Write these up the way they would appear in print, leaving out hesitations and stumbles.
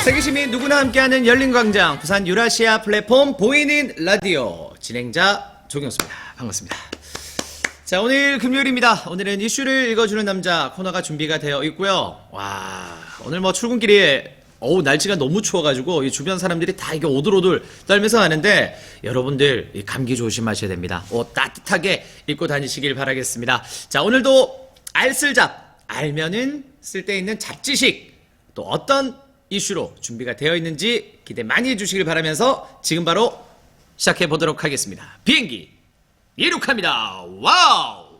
세계 시민 누구나 함께하는 열린 광장 부산 유라시아 플랫폼 보이는 라디오 진행자 조경수입니다. 반갑습니다. 자, 오늘 금요일입니다. 오늘은 이슈를 읽어주는 남자 코너가 준비가 되어 있고요. 와, 오늘 뭐 출근길에 날씨가 너무 추워가지고 이 주변 사람들이 다 이게 오돌오돌 떨면서 가는데 여러분들 이 감기 조심하셔야 됩니다. 옷 따뜻하게 입고 다니시길 바라겠습니다. 자, 오늘도 알쓸잡 알면은 쓸데있는 잡지식 또 어떤 이슈로 준비가 되어 있는지 기대 많이 해주시길 바라면서 지금 바로 시작해 보도록 하겠습니다. 비행기 이륙합니다. 와우!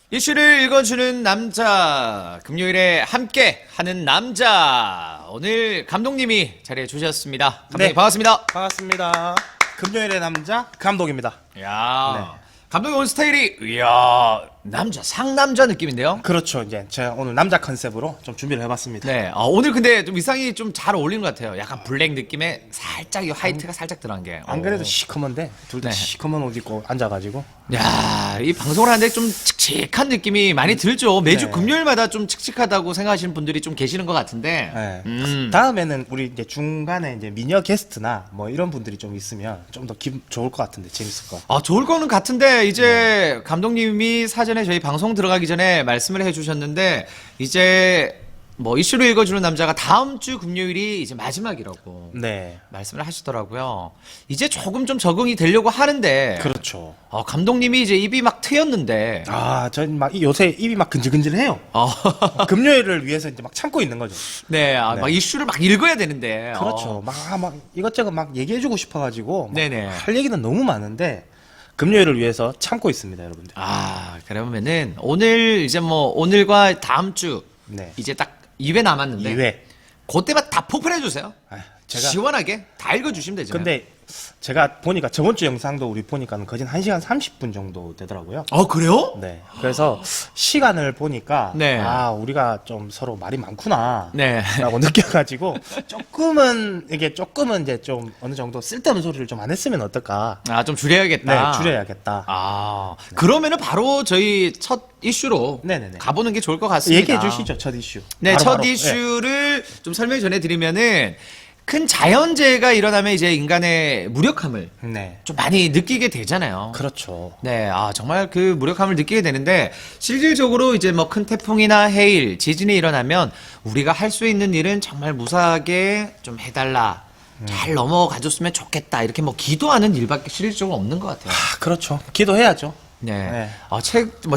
이슈를 읽어주는 남자, 금요일에 함께 하는 남자, 오늘 감독님이 자리해 주셨습니다. 감독님, 네. 반갑습니다. 반갑습니다. 금요일의 남자 감독입니다. 야, 감독님 오늘 스타일이 이야 남자 상남자 느낌인데요. 그렇죠. 이제 제가 오늘 남자 컨셉으로 좀 준비를 해봤습니다. 네, 오늘 근데 좀 의상이 좀 잘 어울리는 것 같아요. 약간 블랙 느낌에 살짝 이 화이트가 살짝 들어간 게. 안 그래도 시커먼데 둘 다 네. 시커먼 옷 입고 앉아가지고 야, 이 방송을 하는데 좀 칙칙한 느낌이 많이 들죠. 매주 네. 금요일마다 좀 칙칙하다고 생각하시는 분들이 좀 계시는 것 같은데. 네. 다음에는 우리 이제 중간에 이제 미녀 게스트나 뭐 이런 분들이 좀 있으면 좀 더 기분 좋을 것 같은데 재밌을 것 같아요. 좋을 거는 같은데 이제 감독님이 사전에 저희 방송 들어가기 전에 말씀을 해주셨는데 이제 뭐 이슈를 읽어주는 남자가 다음 주 금요일이 이제 마지막이라고 네. 말씀을 하시더라고요. 이제 조금 좀 적응이 되려고 하는데 그렇죠. 감독님이 이제 입이 막 트였는데 전 막 요새 입이 막 근질근질해요. 금요일을 위해서 이제 막 참고 있는 거죠. 네, 네. 막 이슈를 막 읽어야 되는데 그렇죠. 막 이것저것 막 얘기해주고 싶어가지고 막 네네. 할 얘기는 너무 많은데 금요일을 위해서 참고 있습니다, 여러분들. 그러면은 오늘 이제 뭐 오늘과 다음 주 네. 이제 딱 2회 남았는데 2회. 그때만 다 폭발해 주세요. 제가 시원하게 다 읽어주시면 되죠. 근데 제가 보니까 저번 주 영상도 우리 보니까는 거진 1시간 30분 정도 되더라고요. 그래요? 네. 그래서 시간을 보니까 네. 우리가 좀 서로 말이 많구나. 네. 라고 느껴가지고 조금은 이제 좀 어느 정도 쓸데없는 소리를 좀 안 했으면 어떨까. 좀 줄여야겠다. 네, 줄여야겠다. 그러면은 바로 저희 첫 이슈로 네네네. 가보는 게 좋을 것 같습니다. 얘기해 주시죠, 첫 이슈. 네, 바로, 첫 바로. 이슈를 좀 설명 전해드리면은 큰 자연재해가 일어나면 이제 인간의 무력함을 네. 좀 많이 느끼게 되잖아요. 그렇죠. 네, 정말 그 무력함을 느끼게 되는데 실질적으로 이제 뭐 큰 태풍이나 해일, 지진이 일어나면 우리가 할 수 있는 일은 정말 무사하게 좀 해달라. 잘 넘어가줬으면 좋겠다. 이렇게 뭐 기도하는 일밖에 실질적으로 없는 것 같아요. 그렇죠. 기도해야죠. 네. 네.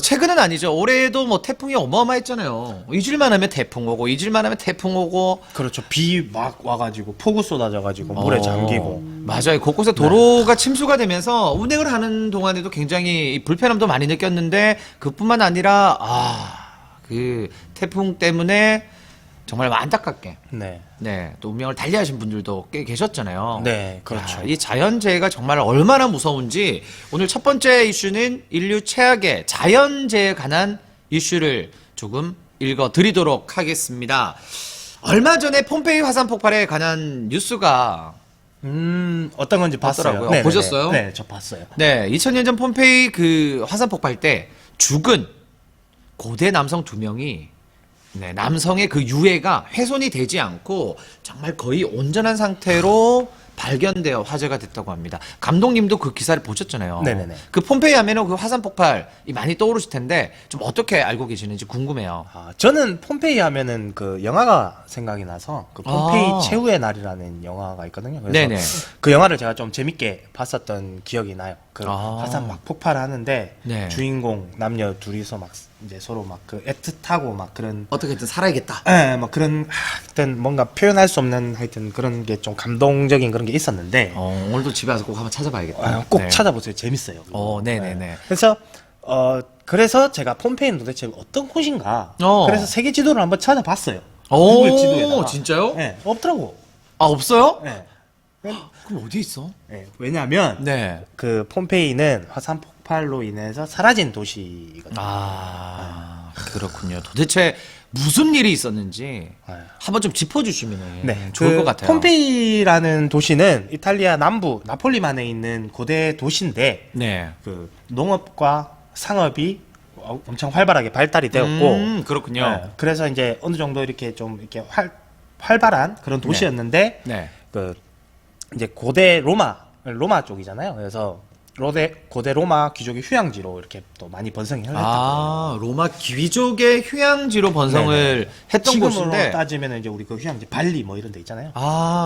최근은 아니죠. 올해도 뭐 태풍이 어마어마했잖아요. 잊을만 하면 태풍 오고, 잊을만 하면 태풍 오고. 그렇죠. 비 막 와가지고 폭우 쏟아져가지고 물에 잠기고. 맞아요. 곳곳에 도로가 침수가 되면서 운행을 하는 동안에도 굉장히 불편함도 많이 느꼈는데 그뿐만 아니라 그 태풍 때문에 정말 안타깝게 네. 또 운명을 달리하신 분들도 꽤 계셨잖아요. 네, 그렇죠. 이 자연재해가 정말 얼마나 무서운지 오늘 첫 번째 이슈는 인류 최악의 자연재해에 관한 이슈를 조금 읽어드리도록 하겠습니다. 얼마 전에 폼페이 화산 폭발에 관한 뉴스가 어떤 건지 봤어요. 봤더라고요. 네네네. 보셨어요? 네, 저 봤어요. 네, 2000년 전 폼페이 그 화산 폭발 때 죽은 고대 남성 2명이 남성의 그 유해가 훼손이 되지 않고 정말 거의 온전한 상태로 발견되어 화제가 됐다고 합니다. 감독님도 그 기사를 보셨잖아요. 네네네. 그 폼페이 하면은 그 화산 폭발이 많이 떠오르실 텐데 좀 어떻게 알고 계시는지 궁금해요. 저는 폼페이 하면은 그 영화가 생각이 나서 그 폼페이 아. 최후의 날이라는 영화가 있거든요. 그래서 네네. 그 영화를 제가 좀 재밌게 봤었던 기억이 나요. 그 아. 화산 막 폭발하는데 네. 주인공 남녀 둘이서 막 이제 서로 막 그 애틋하고 막 그런 어떻게든 살아야겠다. 막 그런 하여튼 뭔가 표현할 수 없는 하여튼 그런 게 좀 감동적인 그런 게 있었는데 오늘도 집에 와서 꼭 한번 찾아봐야겠다. 꼭 네. 찾아보세요. 재밌어요. 네네네. 그래서 제가 폼페이는 도대체 어떤 곳인가? 어. 그래서 세계 지도를 한번 찾아봤어요. 구글 지도에다가. 진짜요? 네, 없더라고. 없어요? 네. 그럼 어디 있어? 네, 왜냐하면 네. 그 폼페이는 화산 폭발로 인해서 사라진 도시거든요. 그렇군요. 도대체 무슨 일이 있었는지 네. 한번 좀 짚어주시면 네, 좋을 그 것 같아요. 폼페이라는 도시는 이탈리아 남부 나폴리만에 있는 고대 도시인데 네. 그 농업과 상업이 엄청 활발하게 발달이 되었고 그렇군요. 네, 그래서 이제 어느 정도 이렇게 좀 이렇게 활발한 그런 도시였는데 네. 그 이제 고대 로마 쪽이잖아요. 그래서 고대 로마 귀족의 휴양지로 이렇게 또 많이 번성이 했던 거예요. 로마 귀족의 휴양지로 번성을 했던 지금으로 곳인데 따지면 이제 우리 그 휴양지 발리 뭐 이런 데 있잖아요.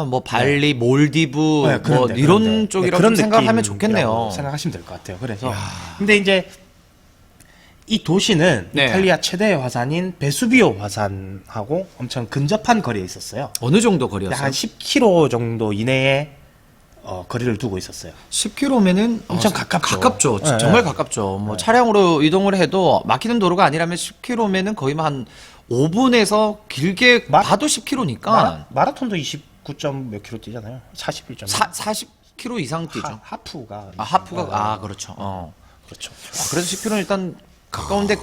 뭐 발리, 몰디브 네, 뭐 그런데, 이런 그런데. 쪽이라고 그런 좀 생각하면 느낌이라고 좋겠네요. 생각하시면 될 것 같아요. 그래서 근데 이제 이 도시는 네. 이탈리아 최대의 화산인 베수비오 화산하고 엄청 근접한 거리에 있었어요. 어느 정도 거리였어요? 한 10km 정도 이내에 거리를 두고 있었어요. 10km면은 엄청 가깝죠. 가깝죠. 네, 정말 네. 가깝죠. 뭐 차량으로 이동을 해도 막히는 도로가 아니라면 10km면은 거의 한 5분에서 길게 봐도 10km니까 마라톤도 29점 몇 킬로 뛰잖아요. 41점. 40km 이상 뛰죠. 하프가 하프가 그렇죠. 그렇죠. 그래서 10km는 일단 가까운데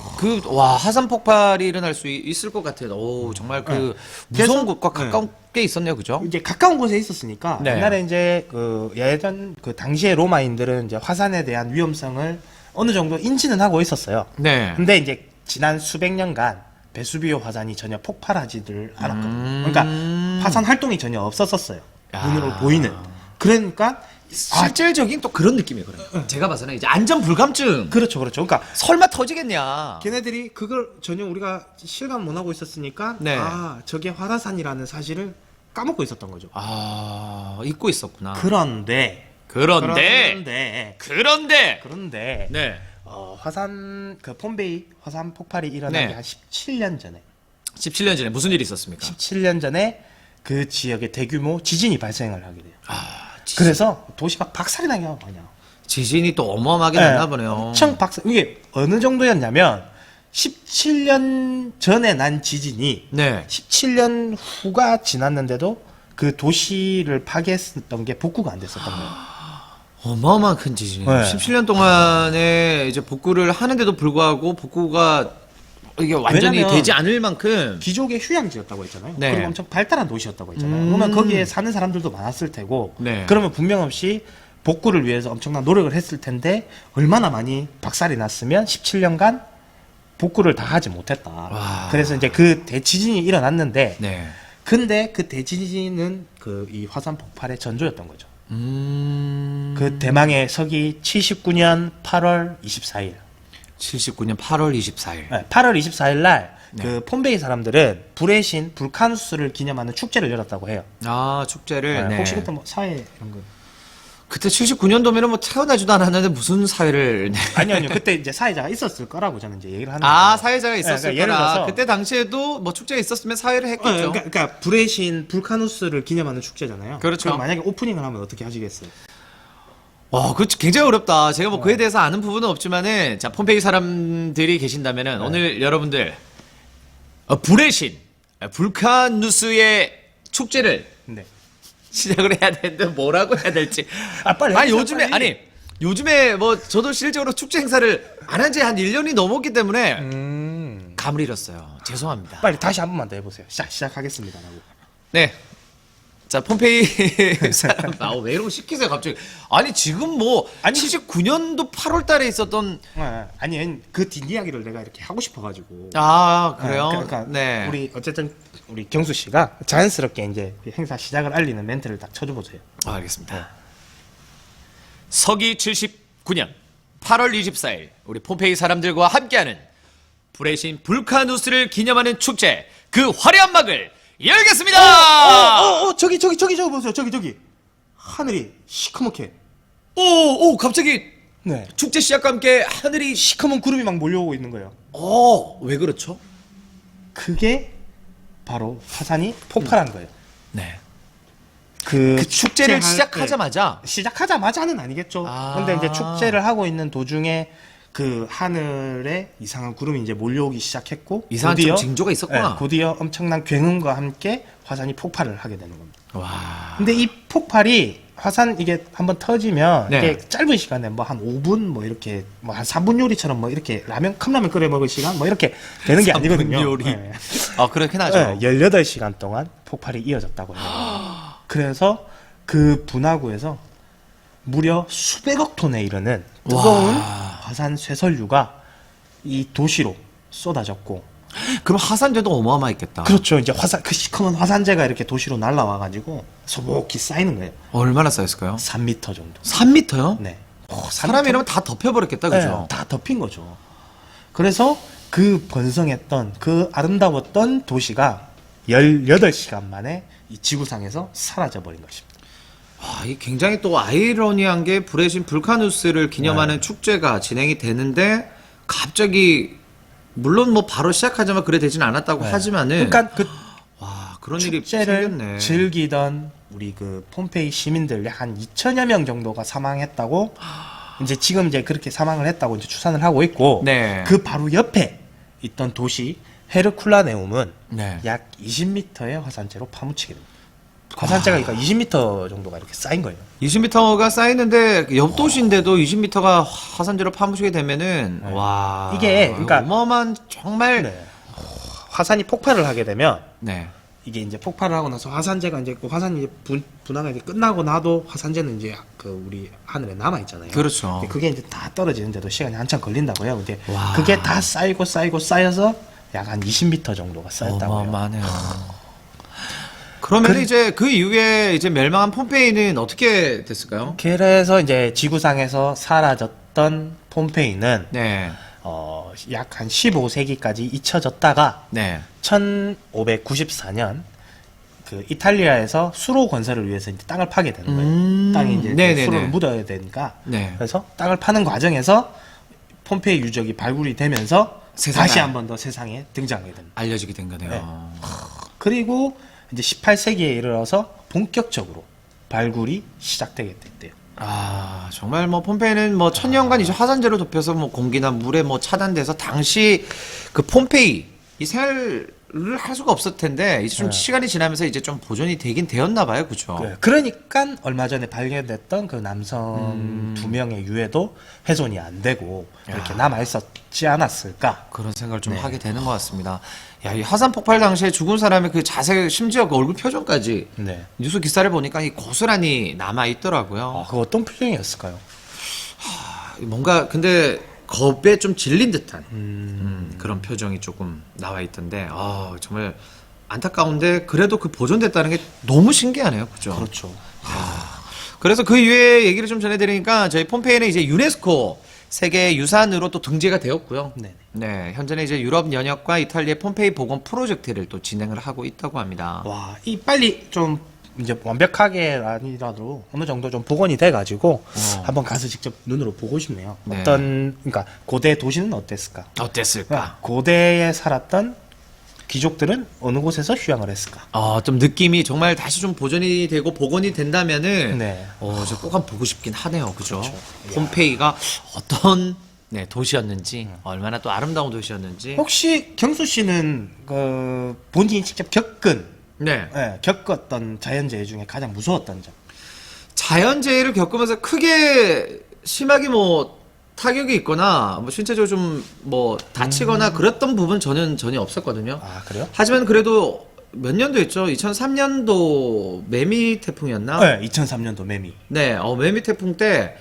화산 폭발이 일어날 수 있을 것 같아요. 오, 정말 그 무서운 곳과 가까운 게 있었네요. 그죠? 이제 가까운 곳에 있었으니까 네. 옛날에 이제 예전 당시의 로마인들은 이제 화산에 대한 위험성을 어느 정도 인지는 하고 있었어요. 네. 근데 이제 지난 수백 년간 베수비오 화산이 전혀 폭발하지를 않았거든요. 그러니까 화산 활동이 전혀 없었었어요. 눈으로 보이는. 그러니까 실질적인 또 그런 느낌이거든요. 제가 봐서는 이제 안전 불감증. 그렇죠. 그러니까 설마 터지겠냐. 걔네들이 그걸 전혀 우리가 실감 못 하고 있었으니까 네. 저게 화산이라는 사실을 까먹고 있었던 거죠. 잊고 있었구나. 그런데 네. 화산 폼베이 화산 폭발이 일어나기 네. 한 17년 전에 17년 전에 무슨 일이 있었습니까? 17년 전에 그 지역에 대규모 지진이 발생을 하게 돼요. 지진. 그래서 도시가 박살이 나요, 그냥. 지진이 또 어마어마하게 났나 보네요. 엄청 이게 어느 정도였냐면 17년 전에 난 지진이 네. 17년 후가 지났는데도 그 도시를 파괴했던 게 복구가 안 됐었던 거예요. 어마어마한 큰 지진이에요. 네. 17년 동안에 이제 복구를 하는데도 불구하고 복구가 이게 완전히 왜냐면 되지 않을 만큼 귀족의 휴양지였다고 했잖아요. 네. 그리고 엄청 발달한 도시였다고 했잖아요. 그러면 거기에 사는 사람들도 많았을 테고, 네. 그러면 분명 없이 복구를 위해서 엄청난 노력을 했을 텐데 얼마나 많이 박살이 났으면 17년간 복구를 다 하지 못했다. 와. 그래서 이제 그 대지진이 일어났는데, 네. 근데 그 대지진은 이 화산 폭발의 전조였던 거죠. 그 대망의 서기 79년 8월 24일. 79년 8월 24일. 네, 8월 24일 날, 네. 폼베이 사람들은 불의 신 불카누스를 기념하는 축제를 열었다고 해요. 축제를. 네. 혹시 그때 뭐 사회 이런 거? 그때 79년도면은 뭐 태어나지도 않았는데 무슨 사회를. 네. 아니요. 그때 이제 사회자가 있었을 거라고 저는 이제 얘기를 하는 거예요. 사회자가 있었을 그러니까 예를 거라. 들어서 그때 당시에도 뭐 축제가 있었으면 사회를 했겠죠. 그러니까 불의 신 불카누스를 기념하는 축제잖아요. 그렇죠. 그럼 만약에 오프닝을 하면 어떻게 하시겠어요? 그거 굉장히 어렵다. 제가 뭐 그에 대해서 아는 부분은 없지만은, 자, 폼페이 사람들이 계신다면은, 오늘 여러분들, 불의 신, 불카누스의 축제를 네. 시작을 해야 되는데 뭐라고 해야 될지. 빨리 아니, 해주세요, 요즘에, 빨리. 요즘에 뭐, 저도 실질적으로 축제 행사를 안 한 지 한 1년이 넘었기 때문에, 감을 잃었어요. 죄송합니다. 빨리 다시 한 번만 더 해보세요. 시작하겠습니다. 라고. 네. 자, 폼페이 사람, 왜 이런 거 시키세요, 갑자기. 아니, 지금 뭐, 79년도 8월 달에 있었던, 아니, 그 뒷이야기를 내가 이렇게 하고 싶어가지고. 그래요? 그러니까 네. 우리 경수 씨가 자연스럽게 이제 행사 시작을 알리는 멘트를 딱 쳐줘보세요. 알겠습니다. 서기 79년 8월 24일, 우리 폼페이 사람들과 함께하는 불의 신 불카누스를 기념하는 축제, 그 화려한 막을 열겠습니다! 저기 보세요. 저기. 하늘이 시커멓게. 갑자기 네. 축제 시작과 함께 하늘이 시커먼 구름이 막 몰려오고 있는 거예요. 왜 그렇죠? 그게 바로 화산이 폭발한 거예요. 네. 그 축제를 축제할 시작하자마자는 아니겠죠. 아. 근데 이제 축제를 하고 있는 도중에 그 하늘에 이상한 구름이 이제 몰려오기 시작했고, 이상한 좀 징조가 있었구나. 곧이어 엄청난 굉음과 함께 화산이 폭발을 하게 되는 겁니다. 와. 근데 이 폭발이 화산 이게 한번 터지면 네. 이게 짧은 시간에 뭐 한 5분 뭐 이렇게 뭐 한 3분 요리처럼 뭐 이렇게 컵라면 끓여 먹을 시간 뭐 이렇게 되는 게 아니거든요. 요리. 네. 그렇긴 하죠. 18시간 동안 폭발이 이어졌다고 해요. 그래서 그 분화구에서 무려 수백억 톤에 이르는 뜨거운 화산 쇠설유가 이 도시로 쏟아졌고. 그럼 화산재도 어마어마했겠다. 그렇죠. 이제 그 시커먼 화산재가 이렇게 도시로 날라와가지고 소복히 쌓이는 거예요. 얼마나 쌓였을까요? 3m 정도. 3m요? 네. 사람이라면 다 덮여버렸겠다, 그죠? 네, 다 덮인 거죠. 그래서 그 번성했던 그 아름다웠던 도시가 18시간 만에 이 지구상에서 사라져버린 것입니다. 와, 이 굉장히 또 아이러니한 게 불의 신 불카누스를 기념하는 축제가 진행이 되는데 갑자기 물론 뭐 바로 시작하자마자 그래 되진 않았다고 하지만은 그러니까 그 와, 그런 일이 축제를 생겼네. 즐기던 우리 그 폼페이 시민들 한 2천여 명 정도가 사망했다고 이제 지금 이제 그렇게 사망을 했다고 이제 추산을 하고 있고 네. 그 바로 옆에 있던 도시 헤르쿨라네움은 네. 약 20m의 화산재로 파묻히게 됩니다. 화산재가 그러니까 20m 정도가 이렇게 쌓인 거예요. 20m가 쌓이는데 옆 도시인데도 20m가 화산재로 파묻히게 되면은 와, 이게 그러니까 어마어마한 정말 네. 화산이 폭발을 하게 되면 네. 이게 이제 폭발을 하고 나서 화산재가 이제 그 화산이 분화가 이제 끝나고 나도 화산재는 이제 그 우리 하늘에 남아 있잖아요. 그렇죠. 근데 그게 이제 다 떨어지는데도 시간이 한참 걸린다고요. 근데 와. 그게 다 쌓이고 쌓여서 약 한 20m 정도가 쌓였다고요. 어마어마하네요. 그러면 이제 그 이후에 이제 멸망한 폼페이는 어떻게 됐을까요? 그래서 이제 지구상에서 사라졌던 폼페이는 네. 약 한 15세기까지 잊혀졌다가 네. 1594년 그 이탈리아에서 수로 건설을 위해서 이제 땅을 파게 되는 거예요. 땅에 이제 네네네. 수로를 묻어야 되니까. 네. 그래서 땅을 파는 과정에서 폼페이 유적이 발굴이 되면서 세상에. 다시 한 번 더 세상에 등장하게 됩니다. 알려지게 된 거네요. 네. 그리고 이제 18세기에 이르러서 본격적으로 발굴이 시작되게 됐대요. 아, 정말 뭐 폼페이는 뭐 천년간 이제 화산재로 덮여서 뭐 공기나 물에 뭐 차단돼서 당시 그 폼페이 이 생활을 할 수가 없었을 텐데 이제 좀 시간이 지나면서 이제 좀 보존이 되긴 되었나 봐요. 그죠? 네. 그러니까 얼마 전에 발견됐던 그 남성 2명의 유해도 훼손이 안 되고 이렇게 남아 있었지 않았을까? 그런 생각을 좀 네. 하게 되는 것 같습니다. 야, 이 화산 폭발 당시에 죽은 사람의 그 자세, 심지어 그 얼굴 표정까지 네. 뉴스 기사를 보니까 이 고스란히 남아 있더라고요. 그 어떤 표정이었을까요? 뭔가 근데 겁에 좀 질린 듯한 그런 표정이 조금 나와 있던데, 아, 정말 안타까운데 그래도 그 보존됐다는 게 너무 신기하네요. 그죠? 그렇죠. 그래서 그 이후에 얘기를 좀 전해드리니까 저희 폼페이는 이제 유네스코 세계 유산으로 또 등재가 되었고요. 네. 네, 현재는 이제 유럽 연혁과 이탈리아 폼페이 복원 프로젝트를 또 진행을 하고 있다고 합니다. 와, 이 빨리 좀 이제 완벽하게 아니라도 어느 정도 좀 복원이 돼가지고 한번 가서 직접 눈으로 보고 싶네요. 네. 그러니까 고대 도시는 어땠을까? 어땠을까? 고대에 살았던 귀족들은 어느 곳에서 휴양을 했을까? 좀 느낌이 정말 다시 좀 보존이 되고 복원이 된다면은, 네. 저 꼭 한번 보고 싶긴 하네요. 그죠? 그렇죠. 폼페이가 어떤, 네, 도시였는지, 얼마나 또 아름다운 도시였는지. 혹시 경수 씨는 그 본인이 직접 네. 겪었던 자연재해 중에 가장 무서웠던 점? 자연재해를 겪으면서 크게 심하게 뭐 타격이 있거나 뭐 신체적으로 좀 뭐 다치거나 그랬던 부분 저는 전혀 없었거든요. 아, 그래요? 하지만 그래도 몇 년도였죠? 2003년도 매미 태풍이었나? 네, 2003년도 매미. 네, 매미 태풍 때,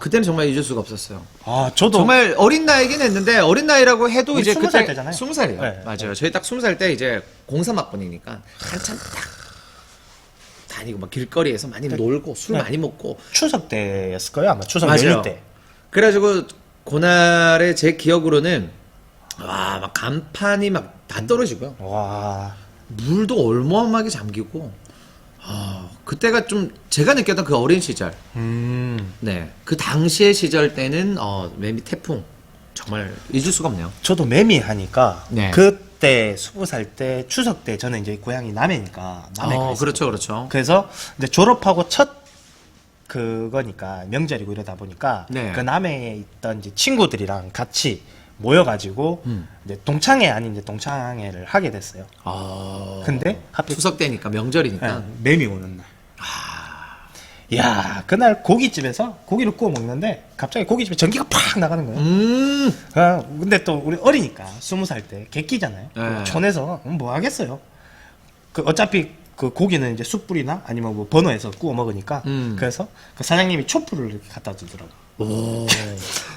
그때는 정말 잊을 수가 없었어요. 아, 저도 정말 어린 나이긴 했는데, 어린 나이라고 해도 우리 이제 20살 그때 때잖아요. 20살이요. 네. 맞아요. 저희 딱 20살 때 이제 공사학번이니까 한참 딱 다니고 막 길거리에서 많이 놀고 술 네. 많이 먹고. 추석 때였을 거예요, 아마 추석 맞아요. 연휴 때. 그래가지고 그날에 제 기억으로는 막 간판이 막 다 떨어지고요. 와, 물도 어마어마하게 잠기고. 그때가 좀 제가 느꼈던 그 어린 시절. 네, 그 당시의 시절 때는 매미 태풍 정말 잊을 수가 없네요. 저도 매미 하니까 네. 그때 20살 때 추석 때 저는 이제 고향이 남해니까 남해 가 있었거든요. 그렇죠, 그렇죠. 그래서 이제 졸업하고 첫 그거니까 명절이고 이러다 보니까 네. 그 남해에 있던 이제 친구들이랑 같이 모여가지고 이제 동창회 아닌 이제 동창회를 하게 됐어요. 근데 하필 추석 때니까 명절이니까. 매미 오는 날. 야, 그날 고깃집에서 고기를 구워 먹는데 갑자기 고깃집에 전기가 팍 나가는 거예요. 근데 또 우리 어리니까 20살 때 객기잖아요. 네. 촌에서 뭐 하겠어요. 그 어차피 그 고기는 이제 숯불이나 아니면 뭐 버너에서 구워 먹으니까 그래서 그 사장님이 촛불을 이렇게 갖다 주더라고. 오.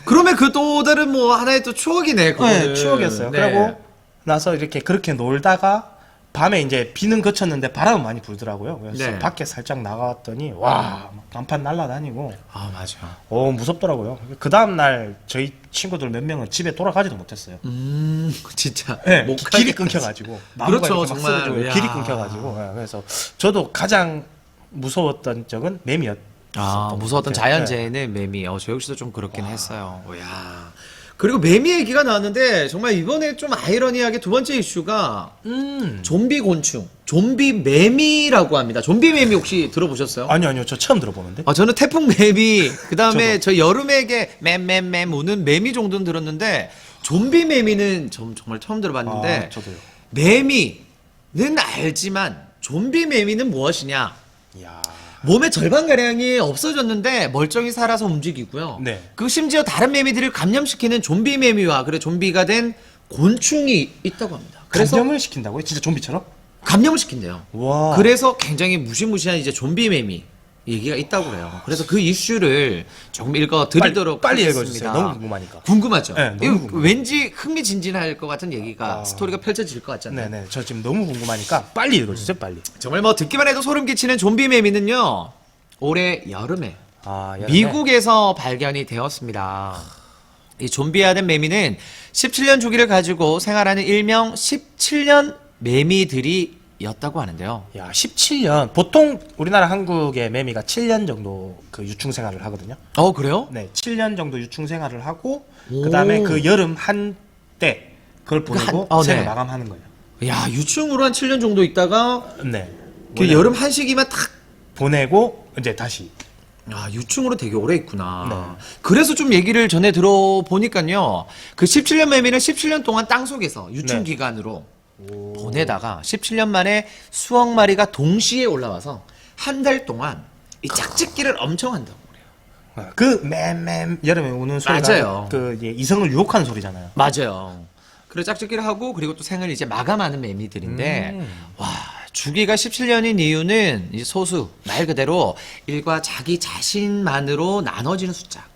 그러면 그 또 다른 뭐 하나의 또 추억이네. 그거는. 네, 추억이었어요. 네. 그리고 나서 이렇게 그렇게 놀다가 밤에 이제 비는 그쳤는데 바람은 많이 불더라고요. 그래서 네. 밖에 살짝 나갔더니 와, 막 간판 날아다니고 아 맞아. 무섭더라고요. 그 다음 날 저희 친구들 몇 명은 집에 돌아가지도 못했어요. 진짜. 네, 못 길이 가겠다. 끊겨가지고 나무가 그렇죠, 이렇게 막 정말. 쓰러지고 이야. 길이 끊겨가지고 그래서 저도 가장 무서웠던 적은 매미였. 무서웠던 네. 자연재해는 매미. 저 역시도 좀 그렇긴 했어요. 야. 그리고 매미 얘기가 나왔는데 정말 이번에 좀 아이러니하게 두 번째 이슈가 좀비 곤충, 좀비 매미라고 합니다. 좀비 매미 혹시 들어보셨어요? 아니요, 저 처음 들어보는데. 저는 태풍 매미, 그 다음에 저 여름에게 맴 우는 매미 정도는 들었는데 좀비 매미는 정말 처음 들어봤는데 저도요. 매미는 알지만 좀비 매미는 무엇이냐? 이야. 몸의 절반가량이 없어졌는데 멀쩡히 살아서 움직이고요. 네. 그 심지어 다른 매미들을 감염시키는 좀비 매미와 좀비가 된 곤충이 있다고 합니다. 그래서 감염을 시킨다고요? 진짜 좀비처럼? 감염을 시킨대요. 와. 그래서 굉장히 무시무시한 이제 좀비 매미 얘기가 있다고 그래요. 그래서 그 이슈를 조금 읽어드리도록 빨리 하겠습니다. 읽어주세요. 너무 궁금하니까. 궁금하죠? 네, 너무 이거 궁금해요. 왠지 흥미진진할 것 같은 얘기가 스토리가 펼쳐질 것 같잖아요. 네네. 저 지금 너무 궁금하니까 빨리 읽어주세요. 빨리. 정말 뭐 듣기만 해도 소름 끼치는 좀비 매미는요. 올해 여름에 여름에? 미국에서 발견이 되었습니다. 이 좀비화된 매미는 17년 주기를 가지고 생활하는 일명 17년 매미들이었다고 하는데요. 야, 17년. 보통 우리나라 한국의 매미가 7년 정도 그 유충 생활을 하거든요. 그래요? 네, 7년 정도 유충 생활을 하고 오. 그다음에 그 여름 한때 그걸 보내고 생을 네. 마감하는 거예요. 야, 유충으로 한 7년 정도 있다가 네. 그 여름 한시기만 탁. 보내고 이제 다시. 유충으로 되게 오래 있구나. 네. 그래서 좀 얘기를 전에 들어보니까요. 그 17년 매미는 17년 동안 땅 속에서 유충 네. 기간으로 보내다가 17년 만에 수억 마리가 동시에 올라와서 한 달 동안 이 짝짓기를 엄청 한다고 그래요. 그 맴맴 여름에 우는 소리가 맞아요. 그 이제 이성을 유혹하는 소리잖아요. 맞아요. 그래서 짝짓기를 하고 그리고 또 생을 이제 마감하는 매미들인데 와 주기가 17년인 이유는 이제 소수 말 그대로 일과 자기 자신만으로 나눠지는 숫자.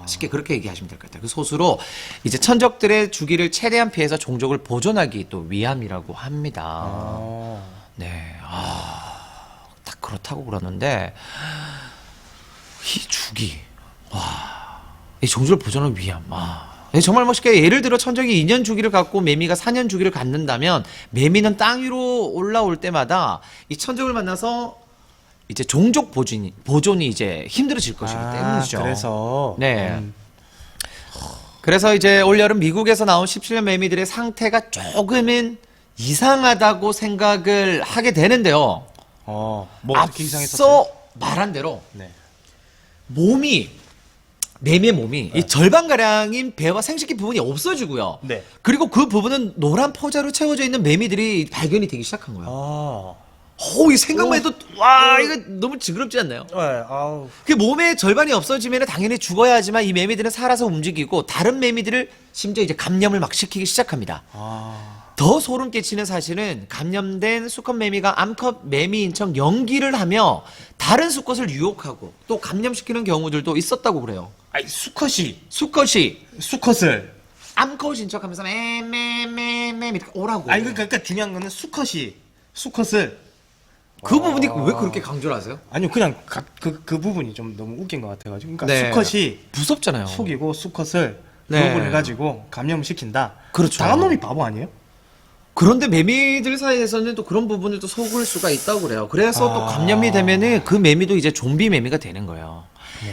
쉽게 그렇게 얘기하시면 될 것 같아요. 그 소수로 이제 천적들의 주기를 최대한 피해서 종족을 보존하기 또 위함이라고 합니다. 네, 딱 그렇다고 그러는데 이 주기, 이 종족을 보존하기 위함. 정말 멋있게 예를 들어 천적이 2년 주기를 갖고 매미가 4년 주기를 갖는다면 매미는 땅 위로 올라올 때마다 이 천적을 만나서 이제 종족 보존이 이제 힘들어질 것이기 때문이죠. 그래서 네. 그래서 이제 올여름 미국에서 나온 17년 매미들의 상태가 조금은 이상하다고 생각을 하게 되는데요. 뭐 어떻게 이상했었어요? 앞서 말한 대로 네. 매미의 몸이 이 절반가량인 배와 생식기 부분이 없어지고요. 네. 그리고 그 부분은 노란 포자로 채워져 있는 매미들이 발견이 되기 시작한 거예요. 이 생각만 해도 이거 너무 징그럽지 않나요? 네, 아우. 그 몸의 절반이 없어지면 당연히 죽어야 하지만 이 매미들은 살아서 움직이고 다른 매미들을 심지어 이제 감염을 막 시키기 시작합니다. 더 소름 끼치는 사실은 감염된 수컷 매미가 암컷 매미인 척 연기를 하며 다른 수컷을 유혹하고 또 감염시키는 경우들도 있었다고 그래요. 아니 수컷이 수컷을 암컷을 암컷인 척하면서 매매매매 이렇게 오라고. 아니 그러니까 중요한 거는 수컷을 그 부분이 왜 그렇게 강조를 하세요? 아니요 그냥 그 부분이 좀 너무 웃긴 것 같아가지고 그러니까 네. 수컷이 무섭잖아요. 속이고 수컷을 네. 유혹을 해가지고 감염시킨다. 그렇죠. 다른 놈이 바보 아니에요? 그런데 매미들 사이에서는 또 그런 부분을 또 속을 수가 있다고 그래요. 그래서 또 감염이 되면은 그 매미도 이제 좀비 매미가 되는 거예요.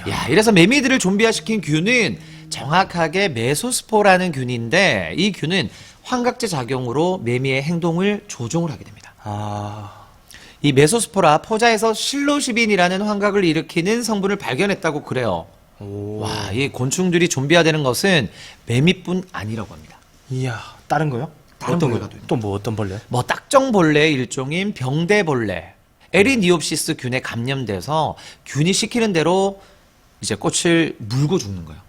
야, 이래서 매미들을 좀비화시킨 균은 정확하게 메소스포라는 균인데 이 균은 환각제 작용으로 매미의 행동을 조종을 하게 됩니다. 이 메소스포라 포자에서 실로시빈이라는 환각을 일으키는 성분을 발견했다고 그래요. 와, 이 곤충들이 좀비화되는 것은 매미뿐 아니라고 합니다. 이야 다른 거요? 다른 어떤 벌레가 거요? 또 뭐 어떤 벌레? 뭐 딱정벌레의 일종인 병대벌레, 에리니옵시스 균에 감염돼서 균이 시키는 대로 이제 꽃을 물고 죽는 거예요.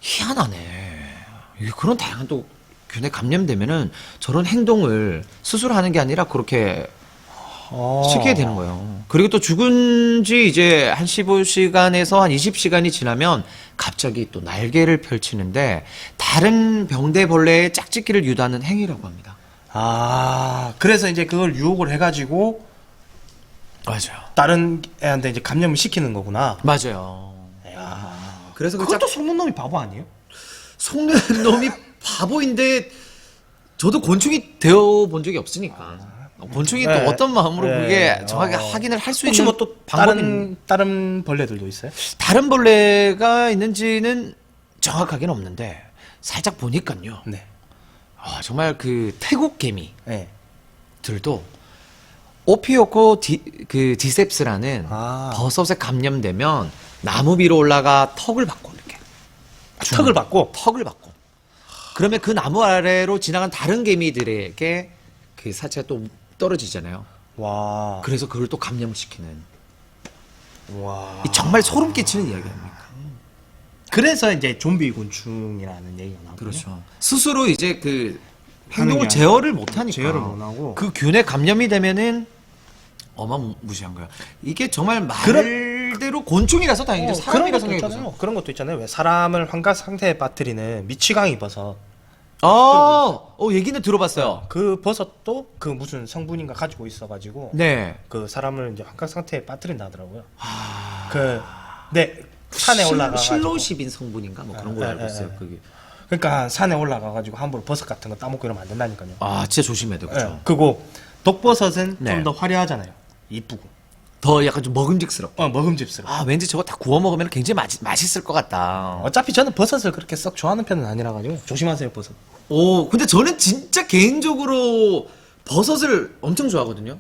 희한하네. 이게 그런 다양한 또 균에 감염되면은 저런 행동을 스스로 하는 게 아니라 그렇게 시키게 되는 거예요. 그리고 또 죽은 지 이제 한 15시간에서 한 20시간이 지나면 갑자기 또 날개를 펼치는데 다른 병대벌레의 짝짓기를 유도하는 행위라고 합니다. 아, 그래서 이제 그걸 유혹을 해가지고 맞아요. 다른 애한테 이제 감염을 시키는 거구나. 맞아요. 그래서 그 그것도 속는 놈이 바보 아니에요? 속는 놈이 바보인데 저도 곤충이 되어본 적이 없으니까 곤충이 네. 또 어떤 마음으로 네. 그게 정확하게 확인을 할 수 혹시 있는 뭐 또 방법이 다른 벌레들도 있어요? 다른 벌레가 있는지는 정확하게는 없는데 살짝 보니까요. 네. 정말 그 태국 개미들도 네. 오피오코 디셉스라는 아. 버섯에 감염되면 나무 위로 올라가 턱을 받고 이렇게 턱을 받고? 턱을 받고 그러면 그 나무 아래로 지나간 다른 개미들에게 그 사체가 또 떨어지잖아요. 와. 그래서 그걸 또 감염을 시키는 와. 이 정말 소름 끼치는 이야기 아닙니까? 그래서 이제 좀비 곤충이라는 얘기가 나오거든요. 그렇죠. 스스로 이제 그 하는 행동을 게 제어를 못 하니까 제어를 못 하고. 그 균에 감염이 되면은 어마무시한 거야. 이게 정말 말대로 곤충이라서 다행이죠. 그런 사람이라 것도 생각해보세요. 있잖아요. 그런 것도 있잖아요. 왜 사람을 환각 상태에 빠뜨리는 미치광이 버섯. 얘기는 들어봤어요. 그 버섯도 그 무슨 성분인가 가지고 있어가지고 네. 그 사람을 이제 환각 상태에 빠뜨린다 하더라고요. 산에 올라가 실로시빈 성분인가 뭐 그런 걸 알고 있어요. 네. 그게. 그러니까 산에 올라가가지고 함부로 버섯 같은 거 따먹고 이러면 안 된다니까요. 진짜 조심해야 돼, 그렇죠. 그리고 독버섯은 네. 좀 더 화려하잖아요. 이쁘고. 더 약간 좀 먹음직스럽고. 먹음직스러워. 왠지 저거 다 구워 먹으면 굉장히 맛있을 것 같다. 어차피 저는 버섯을 그렇게 썩 좋아하는 편은 아니라 가지고 조심하세요 버섯. 근데 저는 진짜 개인적으로 버섯을 엄청 좋아하거든요.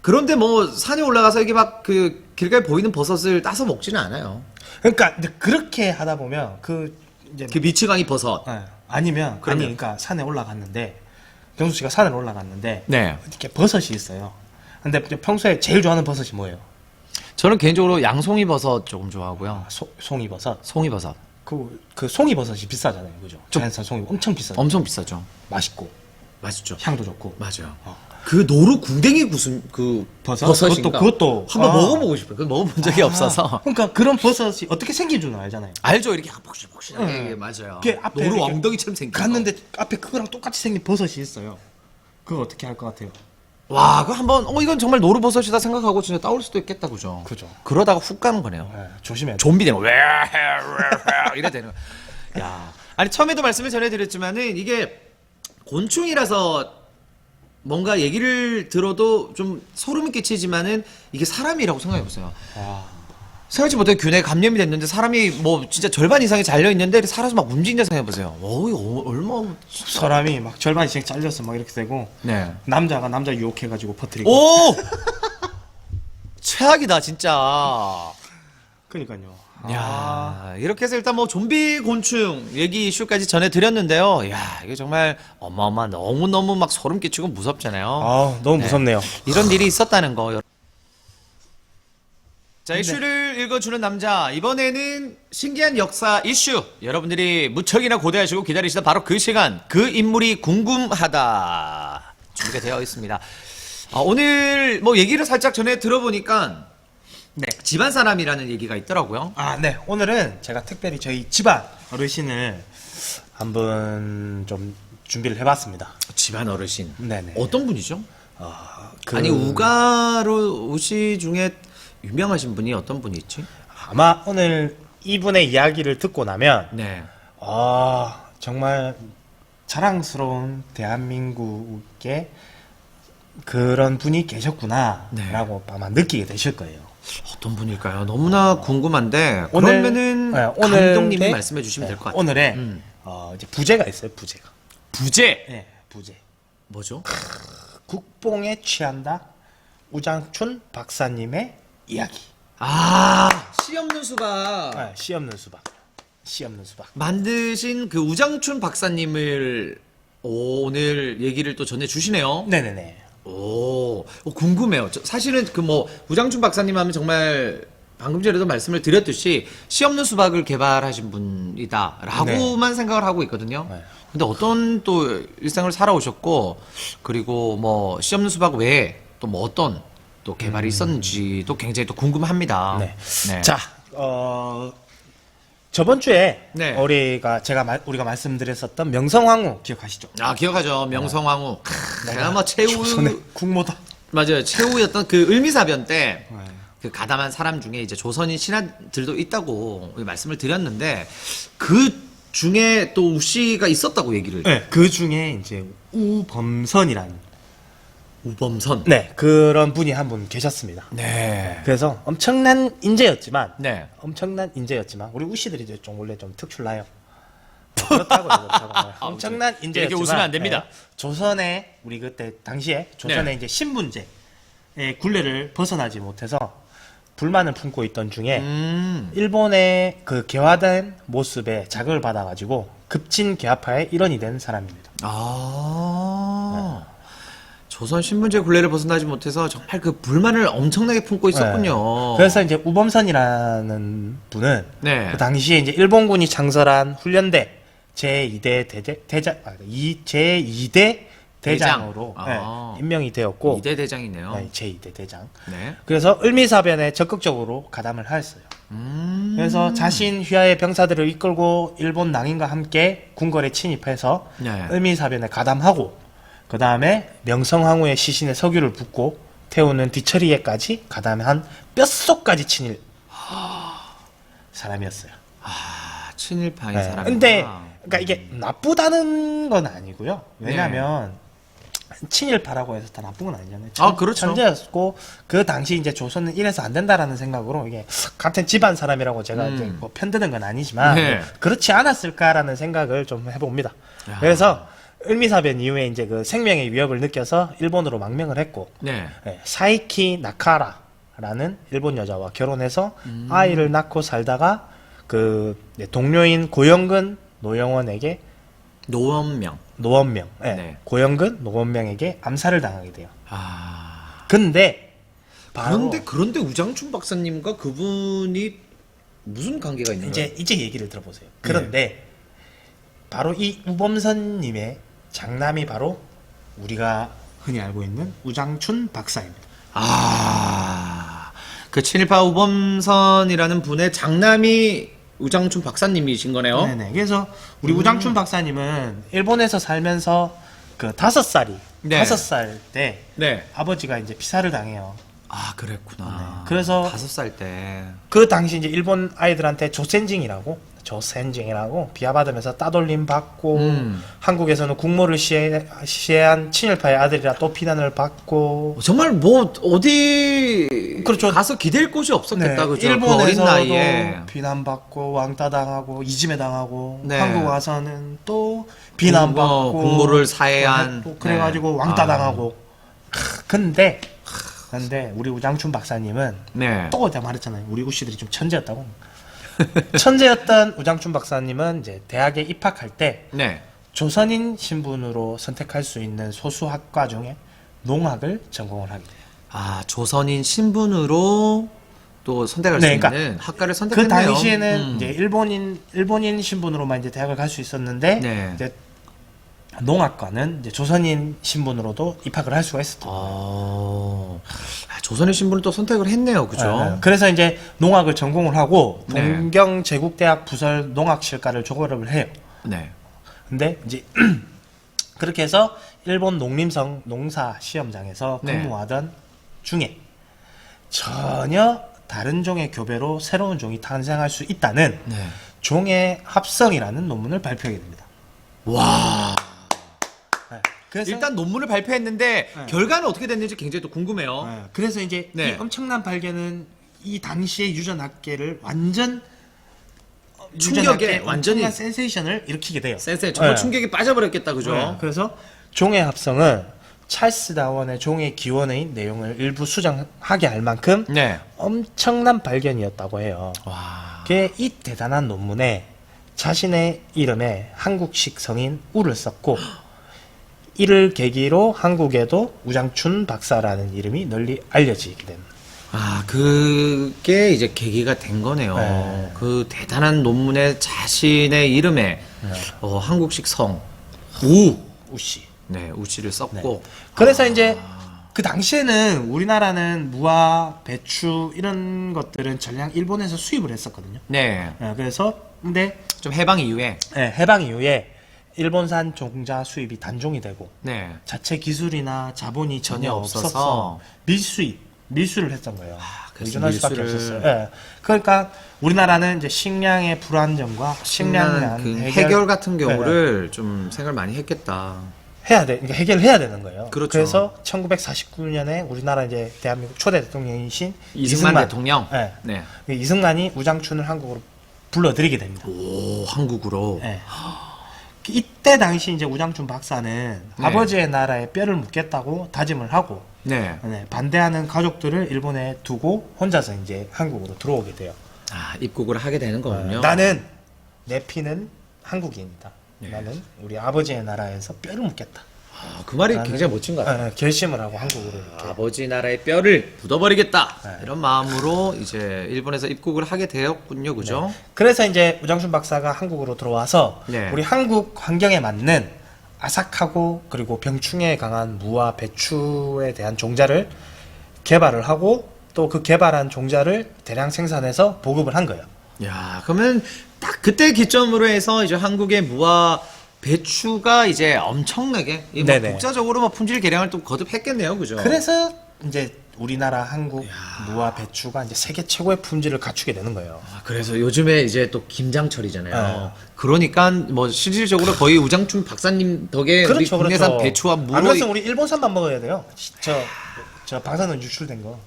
그런데 뭐 산에 올라가서 이게 막 그 길가에 보이는 버섯을 따서 먹지는 않아요. 그러니까 이제 그렇게 하다 보면 이제 그 미치광이 버섯. 아니면 그러면? 그러니까 산에 올라갔는데 경수 씨가 산에 올라갔는데 네. 이렇게 버섯이 있어요. 근데 이제 평소에 제일 좋아하는 버섯이 뭐예요? 저는 개인적으로 양송이 버섯 조금 좋아하고요. 송이버섯. 송이버섯. 그 송이버섯이 비싸잖아요, 그죠? 자연산 송이 엄청 비싸죠. 엄청 비싸죠. 맛있고 맛있죠. 향도 좋고. 맞아요. 그 노루 궁뎅이 무슨 그 버섯인가? 그것도 한번 먹어보고 싶어요. 그거 먹어본 적이 없어서. 그러니까 그런 버섯이 어떻게 생긴 줄 알잖아요. 알죠? 이렇게 폭실폭실하게. 맞아요. 그게 앞에 노루 이렇게 엉덩이처럼 생긴 거. 갔는데 앞에 그거랑 똑같이 생긴 버섯이 있어요. 그거 어떻게 할 것 같아요? 와, 그거 한번 이건 정말 노루버섯이다 생각하고 진짜 따올 수도 있겠다, 그죠? 그죠. 그러다가 훅 가는 거네요. 조심해야 돼. 좀비 되는 거. 이래 되는 거. 야, 아니 처음에도 말씀을 전해드렸지만은 이게 곤충이라서 뭔가 얘기를 들어도 좀 소름이 끼치지만은 이게 사람이라고 생각해 보세요. 생각지 못해 균에 감염이 됐는데 사람이 뭐 진짜 절반 이상이 잘려 있는데 살아서 막 움직인다 생각해 보세요. 이거 얼마? 사람이 막 절반 이상 잘려서 막 이렇게 되고 네. 남자가 남자 유혹해가지고 퍼뜨리고. 오, 최악이다 진짜. 그러니까요. 야, 이렇게 해서 일단 뭐 좀비 곤충 얘기 이슈까지 전해드렸는데요. 야, 이게 정말 어마어마 너무너무 막 소름 끼치고 무섭잖아요. 너무 무섭네요. 이런 일이 있었다는 거. 자, 이슈를 읽어주는 남자. 이번에는 신기한 역사 이슈. 여러분들이 무척이나 고대하시고 기다리시던 바로 그 시간. 그 인물이 궁금하다. 준비가 되어 있습니다. 오늘 뭐 얘기를 살짝 전해 들어보니까 네. 집안 사람이라는 얘기가 있더라고요. 네. 오늘은 제가 특별히 저희 집안 어르신을 한번 좀 준비를 해봤습니다. 집안 어르신. 네네. 어떤 분이죠? 그- 아니 우가로우시 중에 유명하신 분이 어떤 분이 있지? 아마 오늘 이분의 이야기를 듣고 나면 네. 정말 자랑스러운 대한민국에 그런 분이 계셨구나라고 아마 느끼게 되실 거예요. 어떤 분일까요? 너무나 궁금한데 오늘- 그러면은 오늘 감독님이 때- 말씀해 주시면 될 것 같아요. 오늘의 음. 이제 부제가 있어요. 부제가. 부제 네, 부제. 뭐죠? 국뽕에 취한다. 우장춘 박사님의 이야기. 씨 없는 수박 씨 없는 수박. 씨 없는 수박. 만드신 그 우장춘 박사님을 오늘 얘기를 또 전해 주시네요. 네네네. 궁금해요. 사실은 그 뭐 우장춘 박사님 하면 정말 방금 전에도 말씀을 드렸듯이 씨 없는 수박을 개발하신 분이다라고만 생각을 하고 있거든요. 네. 근데 어떤 또 일상을 살아오셨고 그리고 뭐 씨 없는 수박 외에 또 뭐 어떤 또 개발이 있었는지도 굉장히 또 궁금합니다. 네. 네. 자, 저번 주에 네. 우리가 말씀드렸었던 명성황후 기억하시죠? 아, 기억하죠. 명성황후. 제가 뭐 최후 조선의 국모다. 맞아요. 최후였던 그 을미사변 때 네. 그 가담한 사람 중에 이제 조선인 신하들도 있다고 말씀을 드렸는데 그 중에 또 우씨가 있었다고 얘기를. 네, 그 중에 이제 우범선이라는 우범선. 네, 그런 분이 한 분 계셨습니다. 네. 그래서 엄청난 인재였지만 네. 우리 우씨들이 이제 좀 원래 좀 특출나요. 그렇다고 엄청난 인재였지만 이렇게 웃으면 안 됩니다. 조선의 우리 그때 당시에 조선의 네. 이제 신분제의 굴레를 벗어나지 못해서 불만을 품고 있던 중에 일본의 그 개화된 모습에 자극을 받아가지고 급진 개화파의 일원이 된 사람입니다. 아. 조선 신분제 굴레를 벗어나지 못해서 정말 그 불만을 엄청나게 품고 있었군요. 네. 그래서 이제 우범선이라는 분은 네. 그 당시에 이제 일본군이 창설한 훈련대 제2대 제2대 대장으로 아. 네, 임명이 되었고 이대 대장이네요. 네, 제2대 대장. 네. 그래서 을미사변에 적극적으로 가담을 하였어요. 그래서 자신 휘하의 병사들을 이끌고 일본 낭인과 함께 궁궐에 침입해서 네. 을미사변에 가담하고 그 다음에 명성황후의 시신에 석유를 붓고 태우는 뒤처리에까지 가담한 뼛속까지 친일 사람이었어요. 아, 친일파인 네. 사람. 근데 그러니까 이게 나쁘다는 건 아니고요. 네. 왜냐하면 친일파라고 해서 다 나쁜 건 아니잖아요. 아, 그렇죠. 천재였고 그 당시 이제 조선은 이래서 안 된다라는 생각으로 이게 같은 집안 사람이라고 제가 이제 뭐 편드는 건 아니지만 네. 그렇지 않았을까라는 생각을 좀 해봅니다. 그래서 을미사변 이후에 이제 그 생명의 위협을 느껴서 일본으로 망명을 했고 네. 사이키 나카라라는 일본 여자와 결혼해서 아이를 낳고 살다가 그 동료인 고영근 노영원에게 노원명. 네. 고영근 노원명에게 암살을 당하게 돼요. 아. 근데 바로 그런데 우장춘 박사님과 그분이 무슨 관계가 있는 거예요? 이제 얘기를 들어보세요. 그런데 바로 이 우범선님의 장남이 바로 우리가 흔히 알고 있는 우장춘 박사입니다. 아. 그 친일파 우범선이라는 분의 장남이 우장춘 박사님이신 거네요. 네네. 그래서 우리 우장춘 박사님은 일본에서 살면서 그 5살 때 네. 아버지가 이제 피살을 당해요. 아, 그랬구나. 그래서 5살 때. 그 당시 이제 일본 아이들한테 조센징이라고 비하받으면서 따돌림 받고 한국에서는 국모를 시해한 친일파의 아들이라 또 비난을 받고 정말 뭐 어디 그렇죠. 가서 기댈 곳이 없었겠다. 그죠? 그 어린 일본에서도 나이에. 비난받고 왕따당하고 이지매 당하고 네. 한국 와서는 또 비난받고 국모를 사해한. 또 그래가지고 네. 왕따당하고 근데 우리 우장춘 박사님은 네. 또 제가 말했잖아요. 우리 우씨들이 좀 천재였다고. 천재였던 우장춘 박사님은 이제 대학에 입학할 때 네. 조선인 신분으로 선택할 수 있는 소수 학과 중에 농학을 전공을 하게 돼요. 아, 조선인 신분으로 또 선택할 수 그러니까 있는 학과를 그 선택했네요. 당시에는 이제 일본인 신분으로만 이제 대학을 갈 수 있었는데 네. 이제 농학과는 이제 조선인 신분으로도 입학을 할 수가 있었죠. 조선인 신분을 또 선택을 했네요. 그죠? 그래서 이제 농학을 전공을 하고 네. 동경제국대학 부설 농학실과를 졸업을 해요. 네. 근데 이제 그렇게 해서 일본 농림성 농사 시험장에서 네. 근무하던 중에 전혀 다른 종의 교배로 새로운 종이 탄생할 수 있다는 네. 종의 합성이라는 논문을 발표하게 됩니다. 와. 그래서 일단 논문을 발표했는데 결과는 어떻게 됐는지 굉장히 또 궁금해요. 그래서 이제 네. 이 엄청난 발견은 이 당시의 유전학계를 완전 충격에 완전히 엄청난 센세이션을 일으키게 돼요. 센세 정말 네. 충격이 빠져버렸겠다. 그죠? 네. 그래서 종의 합성은 찰스 다원의 종의 기원의 내용을 일부 수정하게 할 만큼 네. 엄청난 발견이었다고 해요. 와. 그게 이 대단한 논문에 자신의 이름에 한국식 성인 우를 썼고 이를 계기로 한국에도 우장춘 박사라는 이름이 널리 알려지게 됩니다. 아, 그게 이제 계기가 된 거네요. 네. 그 대단한 논문에 자신의 이름에 한국식 성 우씨. 네, 우씨를 썼고. 그래서 이제 그 당시에는 우리나라는 무와 배추 이런 것들은 전량 일본에서 수입을 했었거든요. 네. 그래서 근데 좀 해방 이후에. 해방 이후에 일본산 종자 수입이 단종이 되고 네. 자체 기술이나 자본이 전혀 전혀 없어서 없어서 밀수를 했던 거예요. 그래서 의존할 수밖에 밀수를- 없었어요. 그러니까 우리나라는 이제 식량의 불안정과 식량난 그 해결 같은 경우를 좀 생각을 많이 했겠다. 그러니까 해결해야 되는 거예요. 그렇죠. 래서 1949년에 우리나라 이제 대한민국 초대 대통령이신 이승만 대통령. 네. 네. 이승만이 우장춘을 한국으로 불러들이게 됩니다. 오, 한국으로. 네. 이때 당시 이제 우장춘 박사는 네. 아버지의 나라에 뼈를 묻겠다고 다짐을 하고 네. 반대하는 가족들을 일본에 두고 혼자서 이제 한국으로 들어오게 돼요. 아, 입국을 하게 되는 거군요. 나는 내 피는 한국인이다. 네. 나는 우리 아버지의 나라에서 뼈를 묻겠다. 아, 그 말이 굉장히 멋진 것 같아요. 결심을 하고 한국으로 이렇게. 아버지 나라의 뼈를 묻어버리겠다. 네. 이런 마음으로 이제 일본에서 입국을 하게 되었군요. 그죠? 그래서 이제 우장춘 박사가 한국으로 들어와서 네. 우리 한국 환경에 맞는 아삭하고 그리고 병충해에 강한 무와 배추에 대한 종자를 개발을 하고 또 그 개발한 종자를 대량 생산해서 보급을 한 거예요. 야, 그러면 딱 그때 기점으로 해서 이제 한국의 무와 배추가 이제 엄청나게 이 뭐 네네. 국자적으로 뭐 품질 개량을 또 거듭했겠네요. 그죠? 그래서 이제 우리나라 한국 무와 배추가 이제 세계 최고의 품질을 갖추게 되는 거예요. 아, 그래서 요즘에 이제 또 김장철이잖아요. 네. 그러니까 뭐 실질적으로 거의 우장춘 박사님 덕에 우리 국내산 배추와 안 무로 그래서 우리 일본산만 먹어야 돼요. 저 방사능 유출된 거.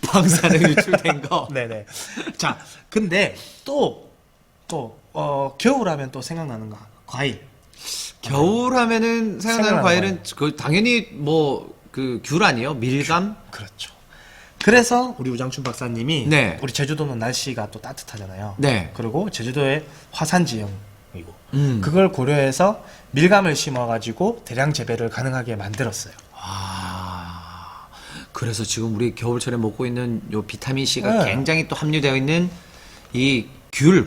방사능 유출된 거. 네네. 자, 근데 겨울하면 또 생각나는 거 과일. 겨울 하면은 생각나는 생각나는 과일은 그 당연히 뭐 그 귤 아니에요? 밀감? 그렇죠. 그래서 우리 우장춘 박사님이 네. 우리 제주도는 날씨가 또 따뜻하잖아요. 네. 그리고 제주도의 화산 지형이고 음. 그걸 고려해서 밀감을 심어가지고 대량 재배를 가능하게 만들었어요. 아, 그래서 지금 우리 겨울철에 먹고 있는 요 비타민 C가 네. 굉장히 또 함유되어 있는 이 귤,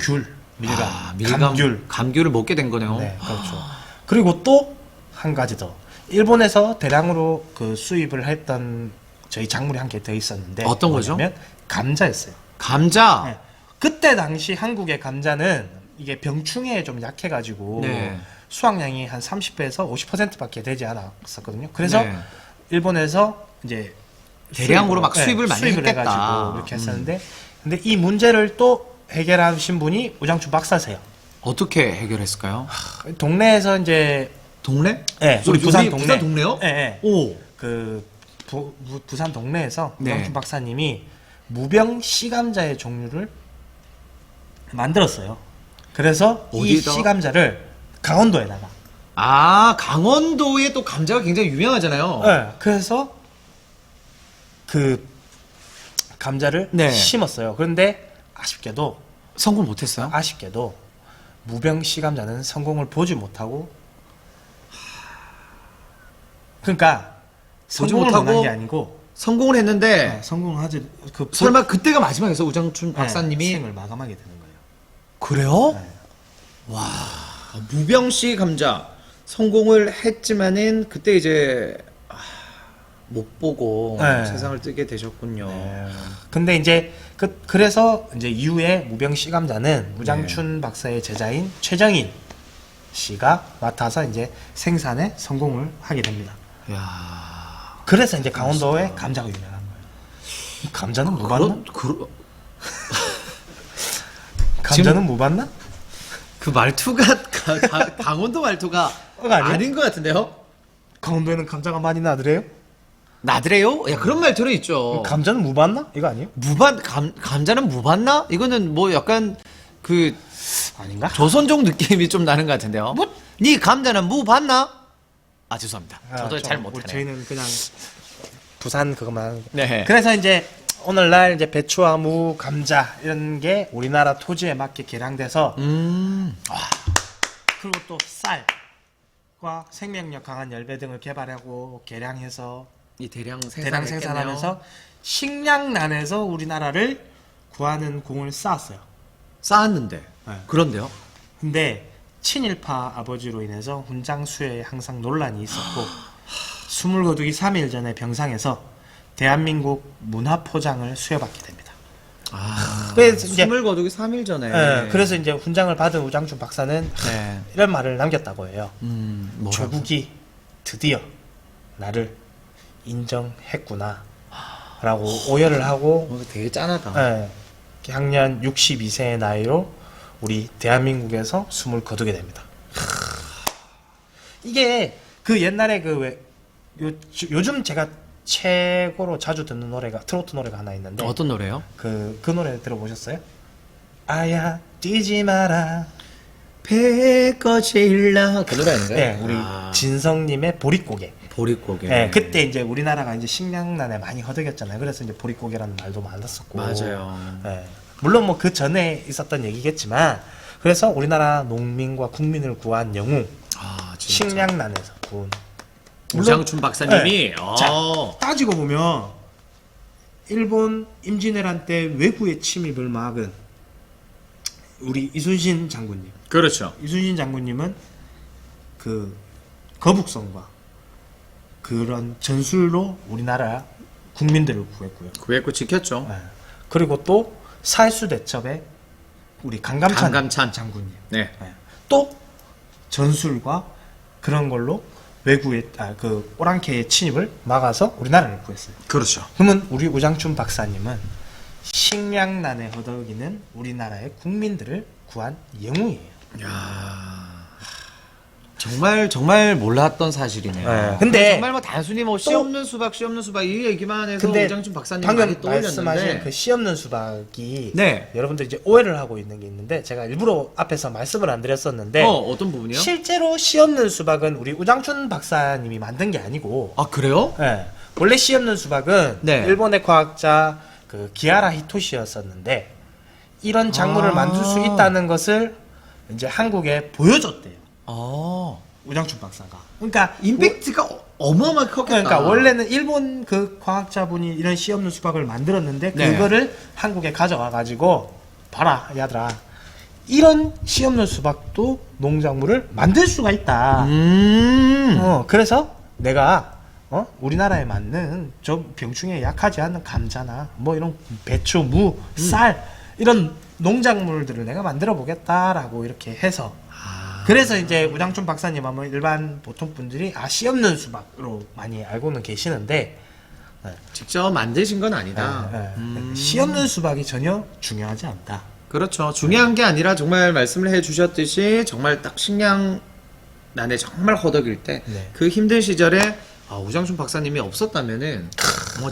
밀감, 아, 밀감, 감귤. 감귤을 먹게 된 거네요. 네, 그렇죠. 그리고 또 한 가지 더. 일본에서 대량으로 그 수입을 했던 저희 작물이 한 개 더 있었는데 어떤 거죠? 뭐냐면 감자였어요. 감자. 네. 그때 당시 한국의 감자는 이게 병충해에 좀 약해가지고 네. 수확량이 한 30배에서 50%밖에 되지 않았었거든요. 그래서 네. 일본에서 이제 대량으로 막 수입을 많이 했겠다. 해가지고 이렇게 했었는데, 근데 이 문제를 또 해결하신 분이 우장춘 박사세요. 어떻게 해결했을까요? 동네에서 이제 동네? 네, 우리 부산 우리 동네. 부산 동네요? 네, 네. 오. 그 부산 동네에서 네. 우장춘 박사님이 무병 씨감자의 종류를 만들었어요. 그래서 이 어디다? 씨감자를 강원도에다가. 아, 강원도에 또 감자가 굉장히 유명하잖아요. 네, 그래서 그 감자를 네. 심었어요. 그런데 성공 못했어요? 아쉽게도 무병 씨감자는 성공을 보지 못하고, 그러니까 보지 성공을 못하고 못한 게 아니고 성공을 했는데 성공하지 설마 그때가 마지막이었어 우장춘 박사님이? 생을 마감하게 되는 거예요. 그래요? 네. 와, 무병씨 감자 성공을 했지만은 그때 이제 못 보고 네. 세상을 뜨게 되셨군요. 근데 이제 그래서 이제 이후에 무병 씨감자는 우장춘 박사의 제자인 최정인 씨가 맡아서 이제 생산에 성공을 하게 됩니다. 야, 그래서 이제 강원도에 감자가 유명한 거예요. 이 감자는 뭐 봤나? 감자는 뭐 봤나? 그 말투가 강원도 말투가 그거 아니에요? 아닌 것 같은데요? 강원도에는 감자가 많이 나더래요? 나드래요? 야, 그런 말투는 있죠. 감자는 무 봤나? 이거 아니에요? 감자는 무봤나? 이거는 뭐 약간 그 아닌가? 조선족 느낌이 좀 나는 것 같은데요. 네 감자는 무봤나? 아, 죄송합니다. 저도 잘 못하네요. 저희는 그냥 부산 그것만. 네. 그래서 이제 오늘날 이제 배추와 무, 감자 이런 게 우리나라 토지에 맞게 개량돼서 그리고 또 쌀과 생명력 강한 열배 등을 개발하고 개량해서 이 대량 생산하면서 식량난에서 우리나라를 구하는 공을 쌓았어요. 쌓았는데. 네. 그런데요? 근데 친일파 아버지로 인해서 훈장 수여에 항상 논란이 있었고 스물거두기 3일 전에 병상에서 대한민국 문화포장을 수여받게 됩니다. 그래서 이제 숨을 거두기 3일 전에. 그래서 이제 훈장을 받은 우장춘 박사는 네. 이런 말을 남겼다고 해요. 뭐라고? 조국이 드디어 나를 인정했구나 라고 오열을 하고 되게 짠하다. 향년 62세의 나이로 우리 대한민국에서 숨을 거두게 됩니다. 이게 그 옛날에 요즘 제가 최고로 자주 듣는 노래가 트로트 노래가 하나 있는데 어떤 노래요? 그 노래 들어보셨어요? 아야 뛰지 마라. 배꺼질라 그 노래 아닌가요? 네, 우리 진성님의 보릿고개. 보릿고개. 네, 그때 이제 우리나라가 이제 식량난에 많이 허덕였잖아요. 그래서 이제 보릿고개라는 말도 많았었고. 맞아요. 네. 물론 뭐 그 전에 있었던 얘기겠지만, 그래서 우리나라 농민과 국민을 구한 영웅, 진짜. 식량난에서 구운. 우장춘 박사님이. 자, 따지고 보면 일본 임진왜란 때 외구의 침입을 막은 우리 이순신 장군님. 그렇죠. 이순신 장군님은 그 거북선과 그런 전술로 우리나라 국민들을 구했고요. 구했고 지켰죠. 네. 그리고 또 살수대첩의 우리 강감찬 장군님. 네. 네. 또 전술과 그런 걸로 외구의 그 오랑캐의 침입을 막아서 우리나라를 구했어요. 그렇죠. 그러면 우리 우장춘 박사님은 식량난에 허덕이는 우리나라의 국민들을 구한 영웅이에요. 야. 정말 몰랐던 사실이네요. 네. 근데 정말 뭐 단순히 뭐 씨 없는 수박 이 얘기만 해서 근데 우장춘 박사님 방금 많이 떠올렸는데 말씀하신 그 씨 없는 수박이 네. 여러분들 이제 오해를 하고 있는 게 있는데 제가 일부러 앞에서 말씀을 안 드렸었는데 어떤 부분이요? 실제로 씨 없는 수박은 우리 우장춘 박사님이 만든 게 아니고 그래요? 네. 원래 씨 없는 수박은 네. 일본의 과학자 그 기하라 히토시였었는데 이런 작물을 만들 수 있다는 것을 이제 한국에 보여줬대요. 우장춘 박사가. 그러니까 임팩트가 어마어마하게 컸겠다. 그러니까 원래는 일본 그 과학자분이 이런 씨 없는 수박을 만들었는데 네. 그거를 한국에 가져와 가지고 봐라 야들아 이런 씨 없는 수박도 농작물을 만들 수가 있다. 그래서 내가 우리나라에 맞는 좀 병충해에 약하지 않은 감자나 뭐 이런 배추, 무, 쌀 이런 농작물들을 내가 만들어 보겠다라고 이렇게 해서 그래서 이제 우장춘 박사님 하면 일반 보통 분들이 씨 없는 수박으로 많이 알고는 계시는데 직접 만드신 건 아니다. 씨 없는 수박이 전혀 중요하지 않다. 그렇죠. 중요한 게 아니라 정말 말씀을 해주셨듯이 정말 딱 식량난에 정말 허덕일 때 그 힘든 시절에 우장춘 박사님이 없었다면은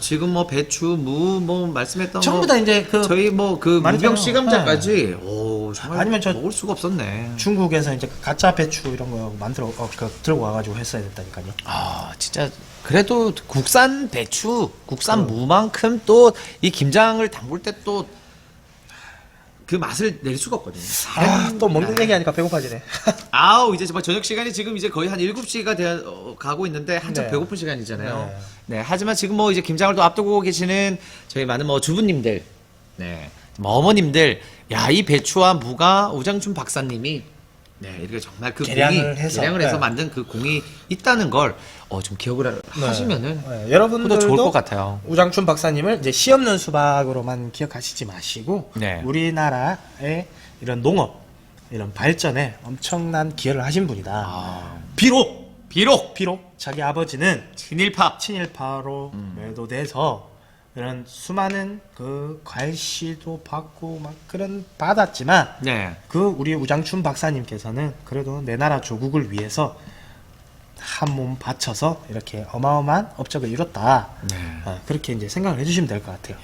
지금 뭐 배추, 무, 뭐 말씀했던 전부 다 이제 그 저희 뭐 그 무병 씨감자까지 정말 아니면 먹을 수가 없었네. 중국에서 이제 가짜 배추 이런 거 만들어 들고 와가지고 했어야 됐다니까요. 진짜 그래도 국산 배추, 국산 무만큼 또 이 김장을 담글 때 또 그 맛을 낼 수가 없거든요. 또 먹는 얘기하니까 배고파지네. 이제 정말 저녁 시간이 지금 이제 거의 한 7시가 가고 있는데 한참 네. 배고픈 시간이잖아요. 네. 하지만 지금 뭐 이제 김장을 또 앞두고 계시는 저희 많은 뭐 주부님들, 뭐 어머님들, 이 배추와 무가 우장춘 박사님이 이렇게 정말 그 계량을 해서 만든 그 공이 있다는 걸 좀 기억을 하시면은 여러분들도 좋을 것 같아요. 우장춘 박사님을 이제 씨 없는 수박으로만 기억하시지 마시고 우리나라의 이런 농업, 이런 발전에 엄청난 기여를 하신 분이다. 비록 자기 아버지는 친일파로 매도돼서 이런 수많은 그 괄시도 받고 막 그런 받았지만 그 우리 우장춘 박사님께서는 그래도 내 나라 조국을 위해서 한 몸 바쳐서 이렇게 어마어마한 업적을 이뤘다. 그렇게 이제 생각을 해주시면 될 것 같아요.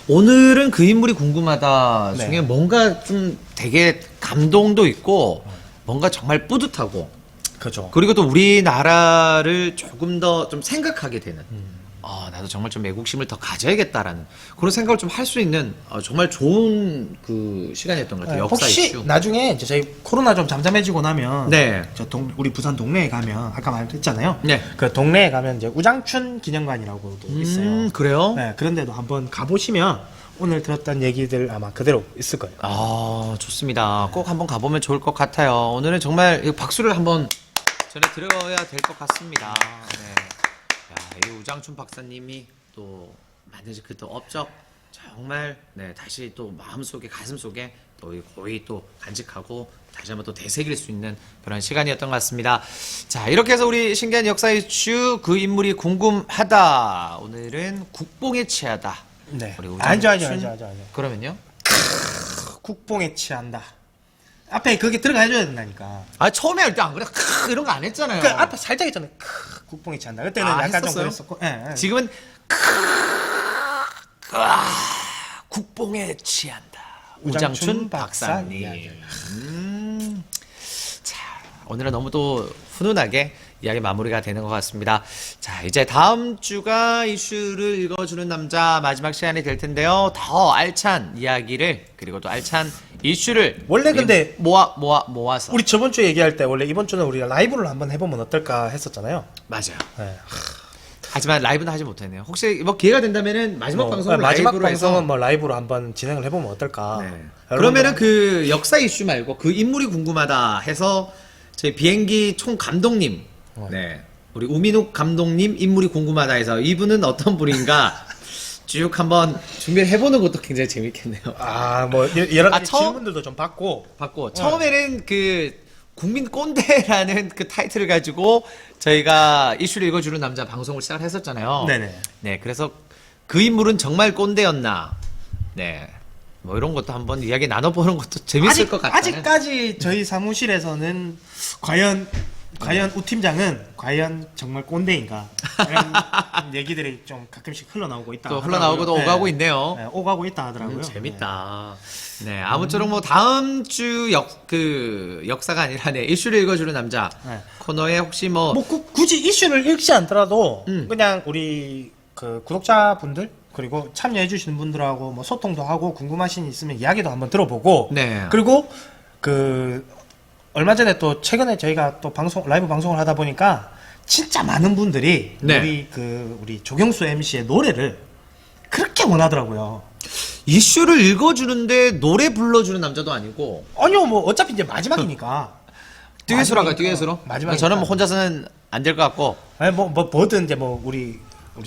오늘은 그 인물이 궁금하다 중에 뭔가 좀 되게 감동도 있고 뭔가 정말 뿌듯하고 그죠. 그리고 또 우리나라를 조금 더 좀 생각하게 되는 나도 정말 좀 애국심을 더 가져야겠다라는 그런 생각을 좀 할 수 있는 정말 좋은 그 시간이었던 것 같아요. 역사 혹시 이슈. 나중에 이제 저희 코로나 좀 잠잠해지고 나면 네. 우리 부산 동네에 가면 아까 말했잖아요. 네. 그 동네에 가면 이제 우장춘 기념관이라고도 있어요. 그래요? 네, 그런데도 한번 가보시면 오늘 들었던 얘기들 아마 그대로 있을 거예요. 좋습니다. 꼭 한번 가보면 좋을 것 같아요. 오늘은 정말 박수를 한번 전해드려야 될 것 같습니다. 네. 이 우장춘 박사님이 또 만드신 그 또 업적 정말 네 다시 또 마음속에 가슴속에 또 거의 또 간직하고 다시 한번 또 되새길 수 있는 그런 시간이었던 것 같습니다. 자 이렇게 해서 우리 신기한 역사 이슈 그 인물이 궁금하다 오늘은 국뽕에 취하다. 네. 우리 아니죠. 그러면요? 국뽕에 취한다. 앞에 그게 들어가줘야 된다니까. 아 처음에 할 때 안 그래? 이런 거 안 했잖아요. 그 앞에 살짝 있잖아요. 국뽕에 취한다. 그때는 약간 했었어요? 좀 그랬었고. 예. 지금은 국뽕에 취한다. 우장춘 박사님. 이야기. 자, 오늘은 너무 또 훈훈하게 이야기 마무리가 되는 것 같습니다. 자, 이제 다음 주가 이슈를 읽어주는 남자 마지막 시간이 될 텐데요. 더 알찬 이야기를 그리고 또 알찬 이슈를 원래 근데 모아서 우리 저번 주에 얘기할 때 원래 이번 주는 우리가 라이브를 한번 해보면 어떨까 했었잖아요. 맞아요. 네. 하지만 라이브는 하지 못했네요. 혹시 뭐 기회가 된다면은 마지막 방송을 마지막 라이브로 방송은 해서 뭐 라이브로 한번 진행을 해보면 어떨까. 네. 그러면은 그 역사 이슈 말고 그 인물이 궁금하다 해서 저희 비행기 총 감독님, 네, 우리 우민욱 감독님 인물이 궁금하다 해서 이분은 어떤 분인가 쭉 한번 준비를 해보는 것도 굉장히 재밌겠네요. 뭐 여러 가지 처음- 질문들도 좀 받고. 처음에는 그 국민 꼰대라는 그 타이틀을 가지고 저희가 이슈를 읽어주는 남자 방송을 시작을 했었잖아요. 네네. 네, 그래서 그 인물은 정말 꼰대였나? 네. 뭐 이런 것도 한번 이야기 나눠보는 것도 재밌을 것 같아요. 아직까지 저희 사무실에서는 과연 우 팀장은 과연 정말 꼰대인가 이런 얘기들이 좀 가끔씩 흘러나오고 있다. 또 흘러나오고 또 하더라고요. 오가고 있네요. 네, 오가고 있다 하더라고요. 재밌다. 네, 아무쪼록 뭐 다음 주 역사가 아니라 네, 이슈를 읽어주는 남자 네. 코너에 혹시 뭐 굳이 이슈를 읽지 않더라도 음. 그냥 우리 그 구독자분들 그리고 참여해주시는 분들하고 뭐 소통도 하고 궁금하신 일 있으면 이야기도 한번 들어보고. 네. 그리고 그 얼마 전에 또 최근에 저희가 또 라이브 방송을 하다 보니까 진짜 많은 분들이 네. 우리 조경수 MC의 노래를 그렇게 원하더라고요. 이슈를 읽어주는데 노래 불러주는 남자도 아니고 아니요, 뭐 어차피 이제 마지막이니까. 듀엣으로 할까요? 듀엣으로? 마지막이니까. 저는 뭐 혼자서는 안 될 것 같고 아니 뭐든 이제 뭐 우리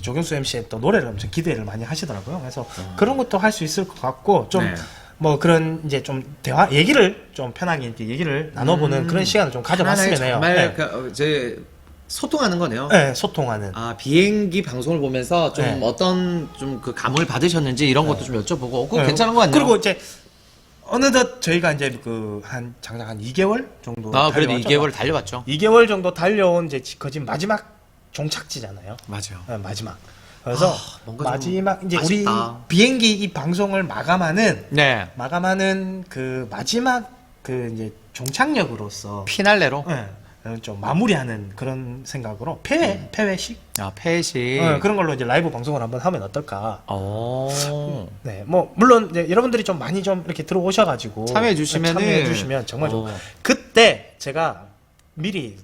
조경수 MC의 또 노래를 엄청 기대를 많이 하시더라고요. 그래서 그런 것도 할 수 있을 것 같고 좀 네. 뭐 그런 이제 좀 얘기를 좀 편하게 이렇게 얘기를 나눠보는 그런 시간을 좀 가져봤으면 해요. 정말 네. 제 소통하는 거네요. 네, 소통하는. 아 비행기 방송을 보면서 좀 네. 어떤 좀 그 감을 받으셨는지 이런 것도 좀 여쭤보고 그거 네. 괜찮은 거 같네요. 그리고 이제 어느덧 저희가 이제 장장 한 2개월 정도 그래도 달려왔죠. 2개월 달려왔죠. 2개월 정도 달려온 이제 거진 마지막 종착지잖아요. 맞아요. 네, 마지막. 그래서 뭔가 좀 마지막 이제 아쉽다. 우리 비행기 이 방송을 마감하는 네. 그 마지막 그 이제 종착역으로서 피날레로. 네, 좀 마무리하는 그런 생각으로 폐회식 아 폐식. 그런 걸로 이제 라이브 방송을 한번 하면 어떨까? 네, 뭐 물론 이제 여러분들이 좀 많이 좀 이렇게 들어오셔가지고 참여해주시면 정말 좀 그때 제가 미리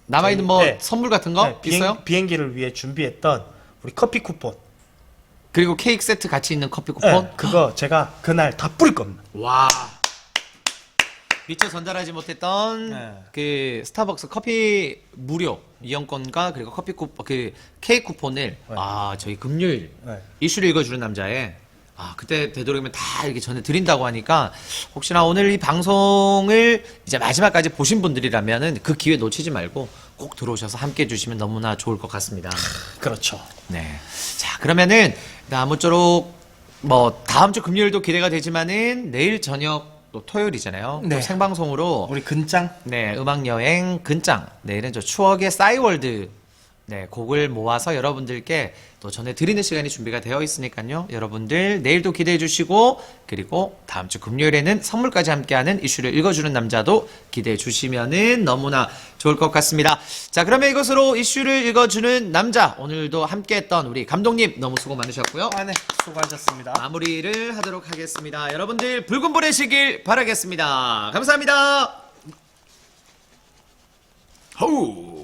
남아있는 뭐 네. 선물 같은 거 있어요? 비행기를 위해 준비했던 우리 커피 쿠폰. 그리고 케이크 세트 같이 있는 커피 쿠폰? 네, 그거 제가 그날 다 뿌릴 겁니다. 와. 미처 전달하지 못했던 네. 그 스타벅스 커피 무료 이용권과 그리고 커피 쿠폰 그 케이크 쿠폰을 저희 금요일 네. 이슈를 읽어주는 남자에 그때 되도록이면 다 이렇게 전해드린다고 하니까 혹시나 오늘 이 방송을 이제 마지막까지 보신 분들이라면은 그 기회 놓치지 말고 꼭 들어오셔서 함께 해주시면 너무나 좋을 것 같습니다. 그렇죠. 네. 자, 그러면은 아무쪼록 뭐 다음 주 금요일도 기대가 되지만은 내일 저녁 또 토요일이잖아요. 네. 또 생방송으로 우리 근짱. 네, 음악 여행 근짱. 내일은 저 추억의 싸이월드 네, 곡을 모아서 여러분들께 또 전해드리는 시간이 준비가 되어 있으니까요. 여러분들 내일도 기대해 주시고 그리고 다음 주 금요일에는 선물까지 함께하는 이슈를 읽어주는 남자도 기대해 주시면은 너무나 좋을 것 같습니다. 자, 그러면 이것으로 이슈를 읽어주는 남자 오늘도 함께했던 우리 감독님 너무 수고 많으셨고요. 네, 수고하셨습니다. 마무리를 하도록 하겠습니다. 여러분들 붉은 보내시길 바라겠습니다. 감사합니다. 호우.